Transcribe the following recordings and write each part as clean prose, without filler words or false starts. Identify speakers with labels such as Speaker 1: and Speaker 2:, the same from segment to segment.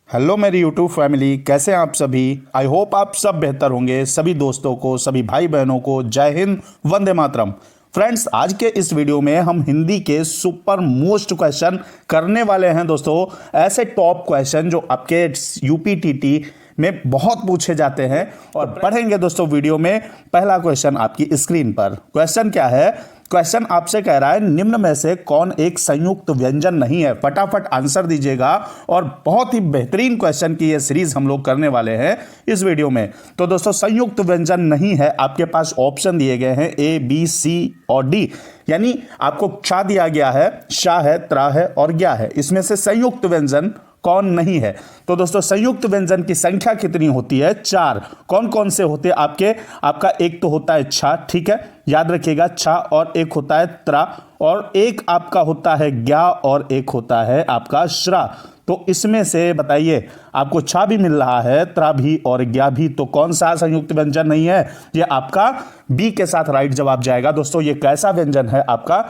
Speaker 1: Hello मेरी YouTube family, कैसे हैं आप सभी। आई होप आप सब बेहतर होंगे। सभी दोस्तों को, सभी भाई बहनों को जय हिंद, वंदे मातरम। फ्रेंड्स, आज के इस वीडियो में हम हिंदी के सुपर मोस्ट क्वेश्चन करने वाले हैं दोस्तों। ऐसे टॉप क्वेश्चन जो आपके यूपीटीटी में बहुत पूछे जाते हैं और पढ़ेंगे दोस्तों वीडियो में। पहला क्वेश्चन आपकी स्क्रीन पर। क्वेश्चन क्या है? क्वेश्चन आपसे कह रहा है निम्न में से कौन एक संयुक्त व्यंजन नहीं है। फटाफट आंसर दीजिएगा। और बहुत ही बेहतरीन क्वेश्चन की ये सीरीज हम लोग करने वाले हैं इस वीडियो में। तो दोस्तों, संयुक्त व्यंजन नहीं है, आपके पास ऑप्शन दिए गए हैं ए, बी, सी और डी। यानी आपको क्षा दिया गया है, शा है, त्रा है और ज्ञा है। इसमें से संयुक्त व्यंजन कौन नहीं है? तो दोस्तों, संयुक्त व्यंजन की संख्या कितनी होती है? 4। कौन कौन से होते हैं आपका एक तो होता है छा, ठीक है, याद रखिएगा, छा, और एक होता है त्रा, और एक आपका होता है ज्ञा, और एक होता है आपका श्रा। तो इसमें से बताइए, आपको छा भी मिल रहा है, त्रा भी और ज्ञा भी, तो कौन सा संयुक्त व्यंजन नहीं है? ये आपका बी के साथ राइट जवाब जाएगा। दोस्तों, ये कैसा व्यंजन है आपका?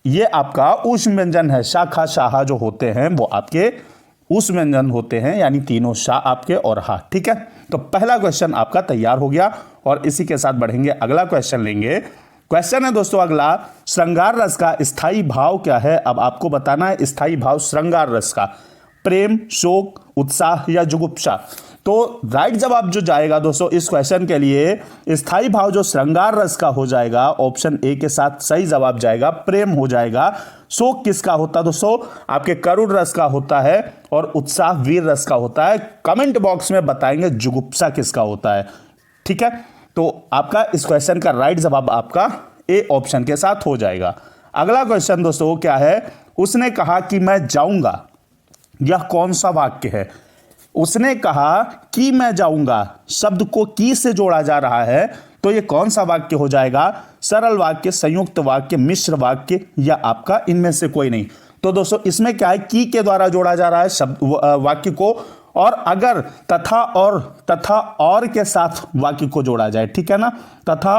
Speaker 1: ये आपका ऊष्म व्यंजन है। शाखा, शाहा जो होते हैं वो आपके उस व्यंजन होते हैं, यानी तीनों शा आपके और हा, ठीक है। तो पहला क्वेश्चन आपका तैयार हो गया और इसी के साथ बढ़ेंगे, अगला क्वेश्चन लेंगे। क्वेश्चन है दोस्तों अगला, श्रृंगार रस का स्थायी भाव क्या है? अब आपको बताना है स्थायी भाव श्रृंगार रस का। प्रेम, शोक, उत्साह या जुगुप्सा? तो राइट जवाब जो जाएगा दोस्तों इस क्वेश्चन के लिए, स्थायी भाव जो श्रृंगार रस का हो जाएगा, ऑप्शन ए के साथ सही जवाब जाएगा, प्रेम हो जाएगा। शोक किसका होता है दोस्तों? आपके करुण रस का होता है, और उत्साह वीर रस का होता है। कमेंट बॉक्स में बताएंगे जुगुप्सा किसका होता है, ठीक है। तो आपका इस क्वेश्चन का राइट जवाब आपका ए ऑप्शन के साथ हो जाएगा। अगला क्वेश्चन दोस्तों क्या है? उसने कहा कि मैं जाऊंगा, यह कौन सा वाक्य है? उसने कहा कि मैं जाऊंगा, शब्द को की से जोड़ा जा रहा है, तो ये कौन सा वाक्य हो जाएगा? सरल वाक्य, संयुक्त वाक्य, मिश्र वाक्य, या आपका इनमें से कोई नहीं? तो दोस्तों, इसमें क्या है, की के द्वारा जोड़ा जा रहा है शब्द वाक्य को, और अगर तथा और के साथ वाक्य को जोड़ा जाए, ठीक है ना, तथा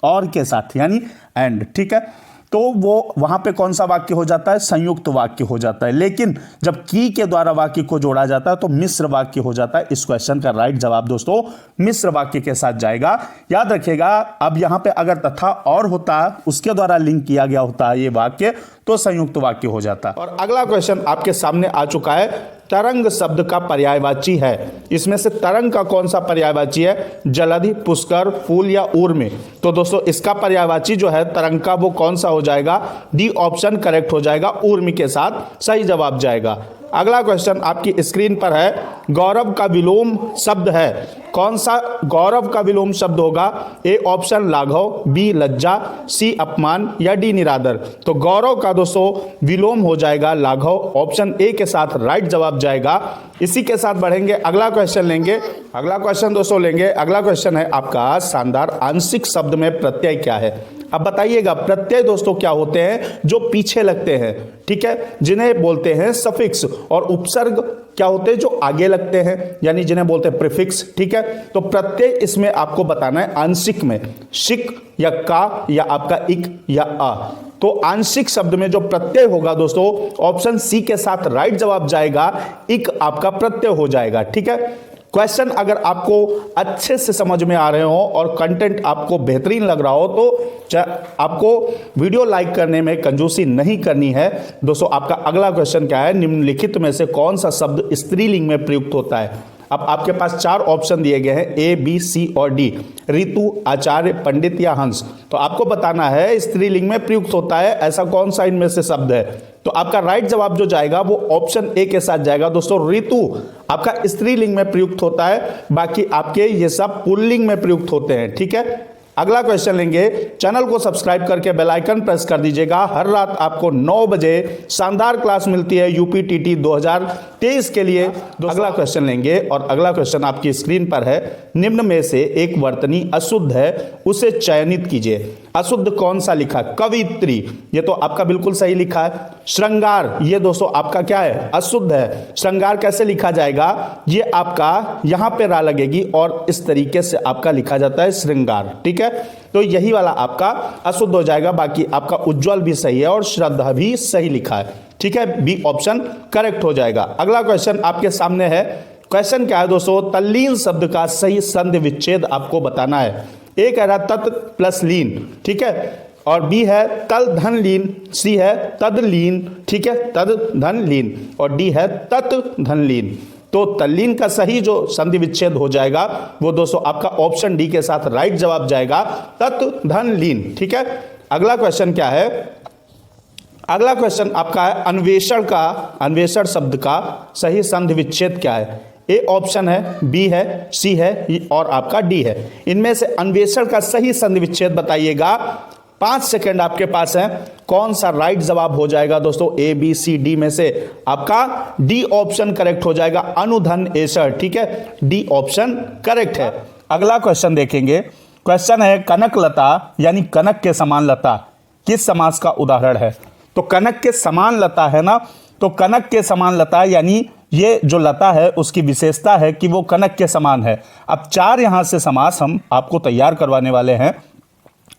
Speaker 1: और के साथ, यानी एंड, ठीक है, तो वो वहां पे कौन सा वाक्य हो जाता है? संयुक्त वाक्य हो जाता है। लेकिन जब की के द्वारा वाक्य को जोड़ा जाता है तो मिश्र वाक्य हो जाता है। इस क्वेश्चन का राइट जवाब दोस्तों मिश्र वाक्य के साथ जाएगा। याद रखिएगा, अब यहां पे अगर तथा और होता, उसके द्वारा लिंक किया गया होता है ये वाक्य, तो संयुक्त वाक्य हो जाता। और अगला क्वेश्चन आपके सामने आ चुका है, तरंग शब्द का पर्यायवाची है। इसमें से तरंग का कौन सा पर्यायवाची है? जलधि, पुष्कर, फूल या ऊर्मी? तो दोस्तों, इसका पर्यायवाची जो है तरंग का, वो कौन सा हो जाएगा? डी ऑप्शन करेक्ट हो जाएगा, ऊर्मी के साथ सही जवाब जाएगा। अगला क्वेश्चन आपकी स्क्रीन पर है, गौरव का विलोम शब्द है। कौन सा गौरव का विलोम शब्द होगा? ए ऑप्शन लाघव, बी लज्जा, सी अपमान या डी निरादर? तो गौरव का दोस्तों विलोम हो जाएगा लाघव, ऑप्शन ए के साथ राइट जवाब जाएगा। इसी के साथ बढ़ेंगे, अगला क्वेश्चन लेंगे। अगला क्वेश्चन दोस्तों लेंगे, अगला क्वेश्चन है आपका शानदार, आंशिक शब्द में प्रत्यय क्या है? अब बताइएगा, प्रत्यय दोस्तों क्या होते हैं? जो पीछे लगते हैं, ठीक है, जिन्हें बोलते हैं सफिक्स। और उपसर्ग क्या होते हैं? जो आगे लगते हैं, यानी जिन्हें बोलते हैं प्रीफिक्स, ठीक है। तो प्रत्यय इसमें आपको बताना है आंशिक में, शिक या का या आपका इक या आ। तो आंशिक शब्द में जो प्रत्यय होगा दोस्तों, ऑप्शन सी के साथ राइट जवाब जाएगा, इक आपका प्रत्यय हो जाएगा, ठीक है। क्वेश्चन अगर आपको अच्छे से समझ में आ रहे हो और कंटेंट आपको बेहतरीन लग रहा हो, तो आपको वीडियो लाइक करने में कंजूसी नहीं करनी है। दोस्तों, आपका अगला क्वेश्चन क्या है? निम्नलिखित में से कौन सा शब्द स्त्रीलिंग में प्रयुक्त होता है? अब आपके पास 4 ऑप्शन दिए गए हैं, ए, बी, सी और डी। ऋतु, आचार्य, पंडित या हंस? तो आपको बताना है स्त्रीलिंग में प्रयुक्त होता है ऐसा कौन सा इनमें से शब्द है। तो आपका राइट जवाब जो जाएगा वो ऑप्शन ए के साथ जाएगा। दोस्तों, ऋतु आपका स्त्रीलिंग में प्रयुक्त होता है, बाकी आपके ये सब पुल्लिंग में प्रयुक्त होते हैं, ठीक है। अगला क्वेश्चन लेंगे, चैनल को सब्सक्राइब करके बेल आइकन प्रेस कर दीजिएगा। हर रात आपको 9 बजे शानदार क्लास मिलती है यूपीटीटी 2023 के लिए। अगला क्वेश्चन लेंगे और अगला क्वेश्चन आपकी स्क्रीन पर है, निम्न में से एक वर्तनी अशुद्ध है, उसे चयनित कीजिए। अशुद्ध कौन सा लिखा? कवित्री, ये तो आपका बिल्कुल सही लिखा है। श्रृंगार, ये दोस्तों आपका क्या है? अशुद्ध है। श्रृंगार कैसे लिखा जाएगा? ये आपका यहां पे रा लगेगी और इस तरीके से आपका लिखा जाता है श्रृंगार, ठीक है। तो यही वाला आपका अशुद्ध हो जाएगा। बाकी आपका उज्जवल भी सही है और श्रद्धा भी सही लिखा है। ठीक है, बी ऑप्शन करेक्ट हो जाएगा। अगला क्वेश्चन आपके सामने है। क्वेश्चन क्या है दोस्तों, तल्लीन शब्द का सही संधि विच्छेद आपको बताना है। ए कह रहा तत् प्लस लीन, ठीक है, और बी है तल धन लीन, सी है तद लीन, ठीक है, तद धन लीन, और डी है तत् धन लीन। तो तल्लीन का सही जो संधि विच्छेद हो जाएगा वो दोस्तों आपका ऑप्शन डी के साथ राइट जवाब जाएगा, तत् धन लीन, ठीक है। अगला क्वेश्चन क्या है, अगला क्वेश्चन आपका है अन्वेषण शब्द का सही संधि विच्छेद क्या है। ए ऑप्शन है, बी है, सी है और आपका डी है। इनमें से अन्वेषण का सही संधि विच्छेद बताइएगा। 5 सेकंड आपके पास है। कौन सा राइट जवाब हो जाएगा दोस्तों, ए बी सी डी में से आपका डी ऑप्शन करेक्ट हो जाएगा, अनुधन एसर, ठीक है, डी ऑप्शन करेक्ट है। अगला क्वेश्चन देखेंगे। क्वेश्चन है कनक लता यानी कनक के समान लता किस समास का उदाहरण है। तो कनक के समान लता है ना, तो कनक के समान लता यानी ये जो लता है उसकी विशेषता है कि वो कनक के समान है। अब 4 यहां से समास हम आपको तैयार करवाने वाले हैं।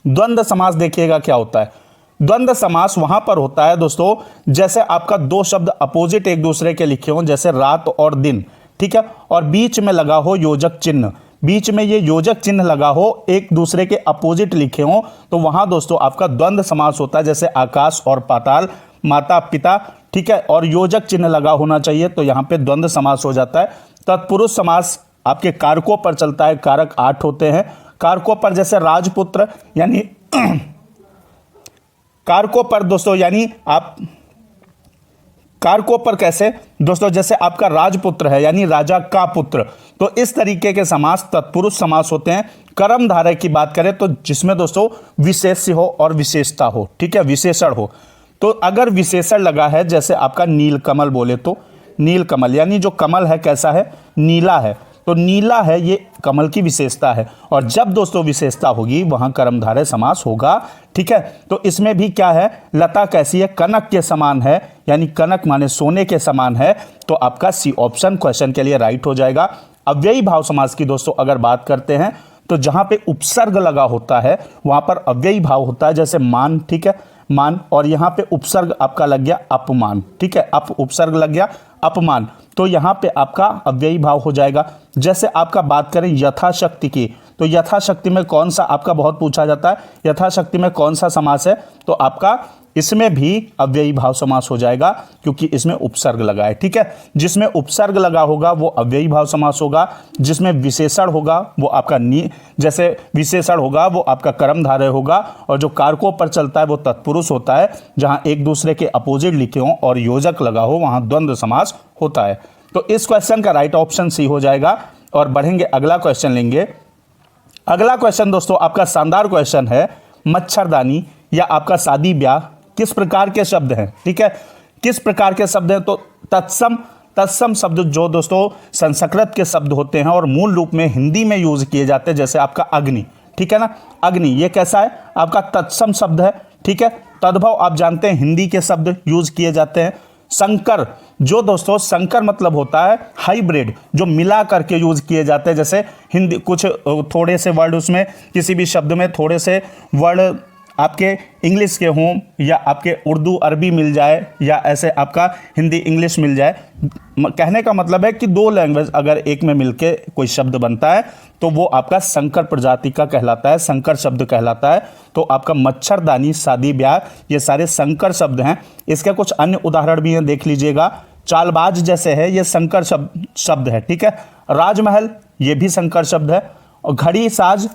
Speaker 1: द्वंद्व समास देखिएगा क्या होता है। द्वंद्व समास वहां पर होता है दोस्तों जैसे आपका 2 शब्द अपोजिट एक दूसरे के लिखे हों, जैसे रात और दिन, ठीक है, और बीच में लगा हो योजक चिन्ह, बीच में ये योजक चिन्ह लगा हो, एक दूसरे के अपोजिट लिखे हों, तो वहां दोस्तों आपका द्वंद्व समास होता है। जैसे आकाश और पाताल, माता पिता, ठीक है, और योजक चिन्ह लगा होना चाहिए, तो यहां पे द्वंद्व समास हो जाता है। तत्पुरुष समास आपके कारकों पर चलता है, कारक 8 होते हैं। कारकों पर जैसे राजपुत्र यानी कारकों पर दोस्तों यानी आप कारकों पर कैसे दोस्तों, जैसे आपका राजपुत्र है यानी राजा का पुत्र, तो इस तरीके के समास तत्पुरुष समास होते हैं। कर्मधारय की बात करें तो जिसमें दोस्तों विशेष्य हो और विशेषता हो, ठीक है, विशेषण हो। तो अगर विशेषण लगा है जैसे आपका नीलकमल बोले तो नीलकमल यानी जो कमल है कैसा है, नीला है, तो नीला है ये कमल की विशेषता है। और जब दोस्तों विशेषता होगी वहां कर्मधारय समास होगा, ठीक है। तो इसमें भी क्या है, लता कैसी है, कनक के समान है, यानी कनक माने सोने के समान है, तो आपका सी ऑप्शन क्वेश्चन के लिए राइट हो जाएगा। अव्ययी भाव समास की दोस्तों अगर बात करते हैं तो जहां पे उपसर्ग लगा होता है वहां पर अव्ययी भाव होता है, जैसे मान, ठीक है, मान, और यहां पे उपसर्ग आपका लग गया अपमान, ठीक है, उपसर्ग लग गया अपमान, तो यहां पे आपका अव्ययी भाव हो जाएगा। जैसे आपका बात करें यथाशक्ति की, तो यथाशक्ति में कौन सा आपका बहुत पूछा जाता है, यथाशक्ति में कौन सा समास है, तो आपका इसमें भी अव्ययी भाव समास हो जाएगा क्योंकि इसमें उपसर्ग लगा है, ठीक है। जिसमें उपसर्ग लगा होगा वो अव्ययी भाव समास होगा, जिसमें विशेषण होगा वो आपका जैसे विशेषण होगा वो आपका कर्मधारय होगा, और जो कारकों पर चलता है वो तत्पुरुष होता है, जहां एक दूसरे के अपोजिट लिखे हों और योजक लगा हो वहां द्वंद्व समास होता है। तो इस क्वेश्चन का राइट ऑप्शन सी हो जाएगा। और बढ़ेंगे, अगला क्वेश्चन लेंगे। अगला क्वेश्चन दोस्तों आपका शानदार क्वेश्चन है, मच्छरदानी या आपका शादी ब्याह किस प्रकार के शब्द हैं, ठीक है, किस प्रकार के शब्द हैं। तो तत्सम शब्द जो दोस्तों संस्कृत के शब्द होते हैं और मूल रूप में हिंदी में यूज किए जाते हैं, जैसे आपका अग्नि, ठीक है ना, अग्नि ये कैसा है, आपका तत्सम शब्द है, ठीक है। तद्भव आप जानते हैं हिंदी के शब्द यूज किए जाते हैं। संकर, जो दोस्तों संकर मतलब होता है हाइब्रिड, जो मिला करके यूज किए जाते हैं, जैसे हिंदी कुछ थोड़े से वर्ड उसमें किसी भी शब्द में थोड़े से वर्ड आपके इंग्लिश के हों या आपके उर्दू अरबी मिल जाए या ऐसे आपका हिंदी इंग्लिश मिल जाए। कहने का मतलब है कि 2 लैंग्वेज अगर एक में मिलके कोई शब्द बनता है तो वो आपका संकर प्रजाति का कहलाता है, संकर शब्द कहलाता है। तो आपका मच्छरदानी, शादी ब्याह ये सारे संकर शब्द हैं। इसके कुछ अन्य उदाहरण भी हैं, देख लीजिएगा। चालबाज जैसे है ये संकर शब्द है, ठीक है। राजमहल ये भी संकर शब्द है। और घड़ी साज,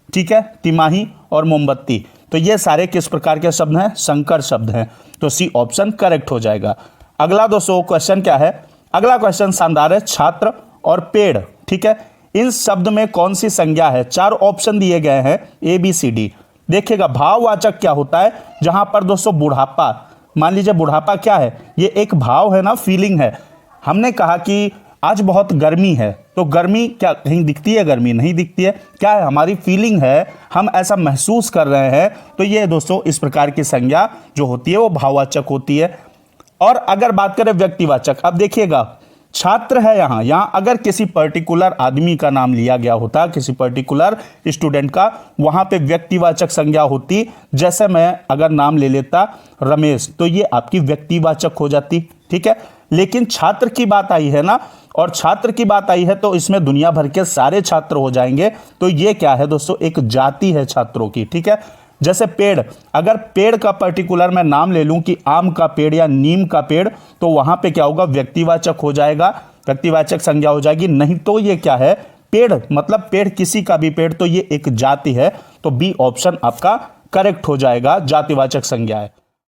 Speaker 1: ठीक है, तिमाही और मोमबत्ती, तो ये सारे किस प्रकार के शब्द हैं, संकर शब्द हैं। तो सी ऑप्शन करेक्ट हो जाएगा। अगला दोस्तों क्वेश्चन क्या है, अगला क्वेश्चन शानदार है, छात्र और पेड़, ठीक है, इन शब्द में कौन सी संज्ञा है। 4 ऑप्शन दिए गए हैं ए बी सी डी। देखिएगा भाववाचक क्या होता है, जहां पर दोस्तों बुढ़ापा, मान लीजिए बुढ़ापा क्या है, ये एक भाव है ना, फीलिंग है। हमने कहा कि आज बहुत गर्मी है, तो गर्मी क्या कहीं दिखती है, गर्मी नहीं दिखती है, क्या है हमारी फीलिंग है, हम ऐसा महसूस कर रहे हैं। तो ये दोस्तों इस प्रकार की संज्ञा जो होती है वो भाववाचक होती है। और अगर बात करें व्यक्तिवाचक, अब देखिएगा छात्र है यहाँ अगर किसी पर्टिकुलर आदमी का नाम लिया गया होता, किसी पर्टिकुलर स्टूडेंट का, वहां पे व्यक्तिवाचक संज्ञा होती। जैसे मैं अगर नाम ले लेता रमेश, तो ये आपकी व्यक्तिवाचक हो जाती, ठीक है। लेकिन छात्र की बात आई है ना, और छात्र की बात आई है तो इसमें दुनिया भर के सारे छात्र हो जाएंगे। तो ये क्या है दोस्तों, एक जाति है छात्रों की, ठीक है। जैसे पेड़, अगर पेड़ का पर्टिकुलर मैं नाम ले लूं कि आम का पेड़ या नीम का पेड़, तो वहां पे क्या होगा, व्यक्तिवाचक हो जाएगा, व्यक्तिवाचक संज्ञा हो जाएगी। नहीं तो ये क्या है, पेड़ मतलब पेड़, किसी का भी पेड़, तो ये एक जाति है। तो बी ऑप्शन आपका करेक्ट हो जाएगा, जातिवाचक संज्ञा है।